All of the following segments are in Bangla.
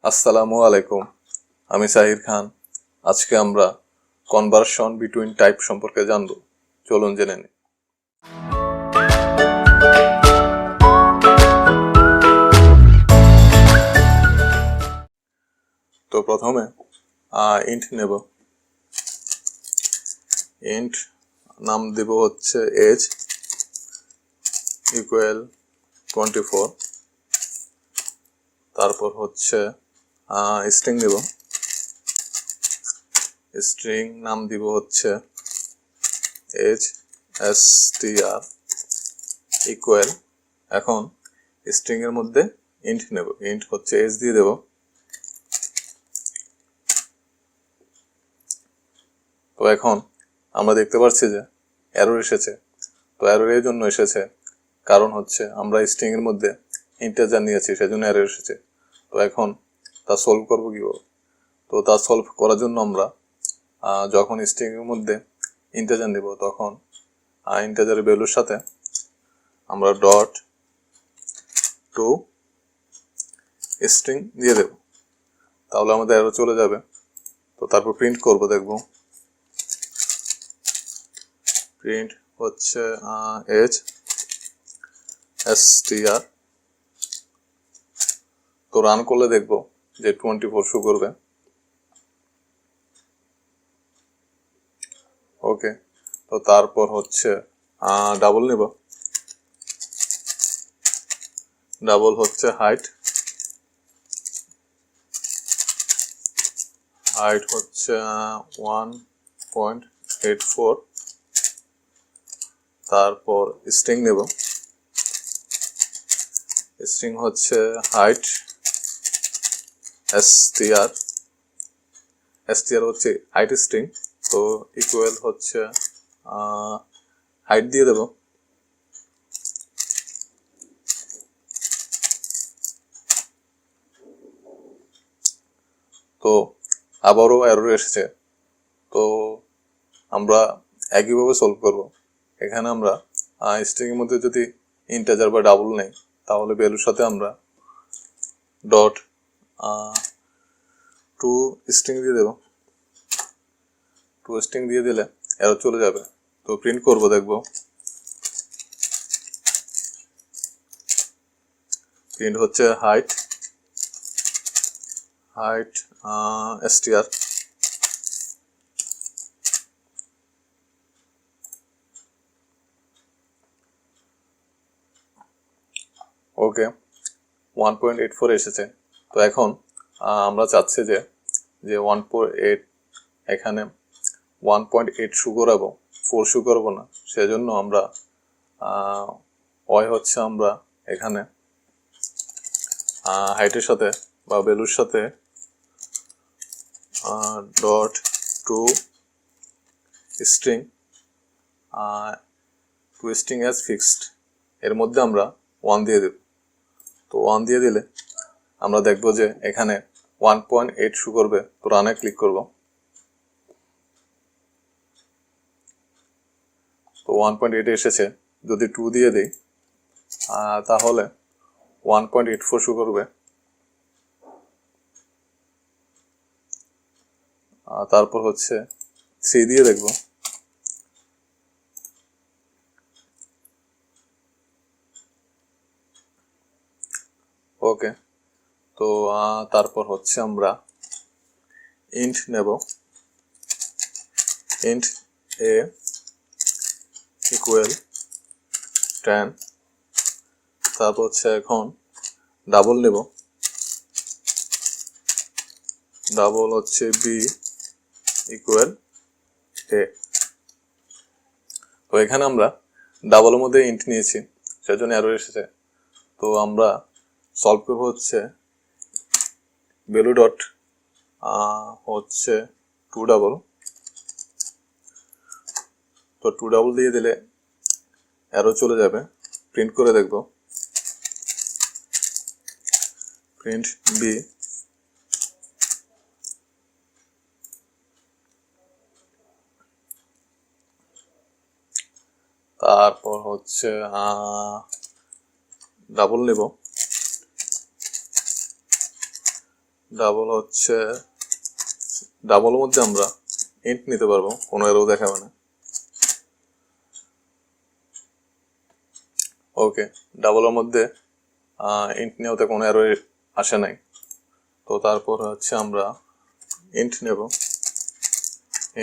আসসালামু আলাইকুম, আমি সাহির খান। আজকে আমরা কনভার্সন বিটুইন টাইপ সম্পর্কে জানব। চলুন জেনে নিই। তো প্রথমে ইন্ট নেব। ইন্ট নাম দেব হচ্ছে এজ ইকুয়াল 24। তারপর হচ্ছে স্ট্রিং দেব। স্ট্রিং নাম দিব হচ্ছে এজ str ইকুয়াল। এখন স্ট্রিং এর মধ্যে ইন্ট নেব। ইন্ট হচ্ছে এজ দিয়ে দেব। তো এখন আমরা দেখতে পাচ্ছি যে এরর এসেছে। তো এরর এর জন্য এসেছে কারণ হচ্ছে আমরা স্ট্রিং এর মধ্যে ইন্টিজার নিয়েছি, সেজন্য এরর এসেছে। তো এখন তা সলভ করব কিভাবে? তো তা সলভ করার জন্য আমরা যখন স্ট্রিং এর মধ্যে ইন্টিজার নেব তখন ইন্টিজারের ভ্যালুর সাথে আমরা ডট টু স্ট্রিং দিয়ে দেব, তাহলে আমাদের এরর চলে যাবে। তো তারপর প্রিন্ট করব, দেখব প্রিন্ট হচ্ছে এজ str। তো রান করলে দেখব যে 24 শো করবে। ওকে, তো তারপর হচ্ছে ডাবল নেব। ডাবল হচ্ছে হাইট। হাইট হচ্ছে 1.84। তারপর স্ট্রিং নেব। স্ট্রিং হচ্ছে হাইট str। str হচ্ছে হাইট স্ট্রিং। তো ইকুয়াল হচ্ছে হাইট দিয়ে দেব। তো আবারও এরর এসেছে। তো আমরা একইভাবে সলভ করব। এখানে আমরা স্ট্রিং এর মধ্যে যদি ইন্টিজার বা ডাবল নেই তাহলে ভ্যালুর সাথে আমরা ডট টু স্ট্রিং দিয়ে দেব। টু স্ট্রিং দিয়ে দিলে এরর চলে যাবে। তো প্রিন্ট করব, দেখব প্রিন্ট হচ্ছে হাইট str। ওকে, 1.84 এসেছে। তো এখন আমরা চাচ্ছি যে 1.8 এখানে 1.8 শো করাবো, 4 শো করবো না। সেজন্য আমরা হচ্ছে আমরা এখানে হাইটের সাথে বা ভ্যালুর সাথে dot two string as fixed এর মধ্যে আমরা 1 দিয়ে দেব। তো 1 দিয়ে দিলে আমরা দেখব যে এখানে 1.8 শো করবে। তো রানে ক্লিক করব। তো 1.8 এসেছে। যদি 2 দিয়ে দিই তাহলে 1.84 শো করবে। তারপর হচ্ছে 3 দিয়ে দেখব। ওকে, তো তারপর হচ্ছে আমরা ইন্ট নেব। ইন্ট এ ইকুয়াল 10। তারপর হচ্ছে এখন ডাবল নেব। ডাবল হচ্ছে বি ইকুয়াল এ। তো এখানে আমরা ডাবলের মধ্যে ইন্ট নিয়েছি, সেজন্য এরর এসেছে। তো আমরা সলভ করব হচ্ছে ভ্যালু ডট হচ্ছে টু ডাবল। তো টু ডাবল দিয়ে দিলে এরর চলে যাবে। প্রিন্ট করে দেখব প্রিন্ট বি। তারপর হচ্ছে ডাবল নেব। ডাবল হচ্ছে ডাবলের মধ্যে আমরা ইন্ট নিতে পারবো, কোনো এরও দেখাবে না। ওকে, ডাবলের মধ্যে ইন্ট নেওয়াতে কোনো এরো আসে নাই। তো তারপর হচ্ছে আমরা ইন্ট নেব,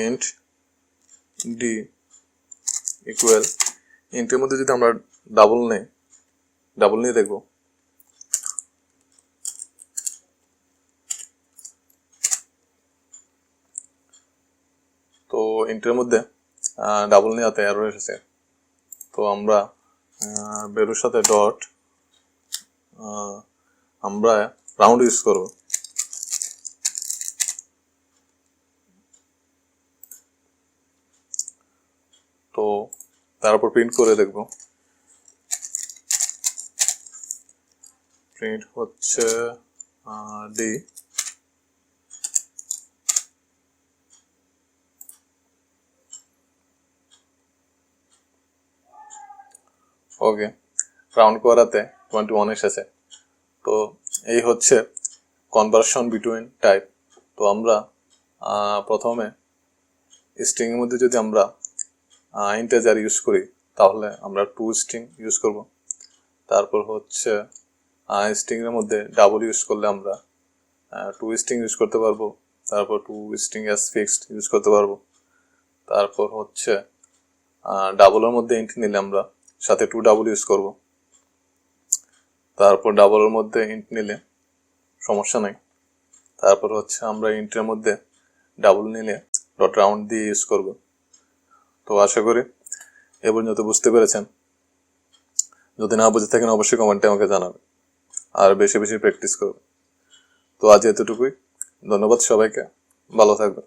ইন্ট ডি ইকুয়াল, ইন্টের মধ্যে যদি আমরা ডাবল নিয়ে দেখব। তো ইন্টের মধ্যে ডাবল নেওয়াতে এরর এসেছে। তো আমরা ভ্যালুর সাথে ডট আমরা রাউন্ড ইউজ করব। তো তারপর প্রিন্ট করে দেখব। প্রিন্ট হচ্ছে ডি, ওকে, রাউন্ড করাতে 21 এসেছে। তো এই হচ্ছে কনভার্সন বিটুইন টাইপ। তো আমরা প্রথমে স্ট্রিং এর মধ্যে যদি আমরা ইন্টিজার ইউজ করি তাহলে আমরা টু স্ট্রিং ইউজ করব। তারপর হচ্ছে স্ট্রিং এর মধ্যে ডাবল ইউজ করলে আমরা টু স্ট্রিং ইউজ করতে পারবো। তারপর two string as fixed use করতে পারবো। তারপর হচ্ছে ডাবলের মধ্যে ইন্ট নিলে আমরা সাথে টু ডাবল ইউজ করব। তারপর ডাবলের মধ্যে ইন্ট নিলে সমস্যা নাই। তারপর হচ্ছে আমরা ইন্টের মধ্যে ডাবল নিলে ডট রাউন্ড দিয়ে ইউজ করব। তো আশা করি এ পর্যন্ত বুঝতে পেরেছেন। যদি না বুঝে থাকেন অবশ্যই কমেন্টে আমাকে জানাবেন, আর বেশি বেশি প্র্যাকটিস করবেন। তো আজ এতটুকুই, ধন্যবাদ সবাইকে, ভালো থাকবেন।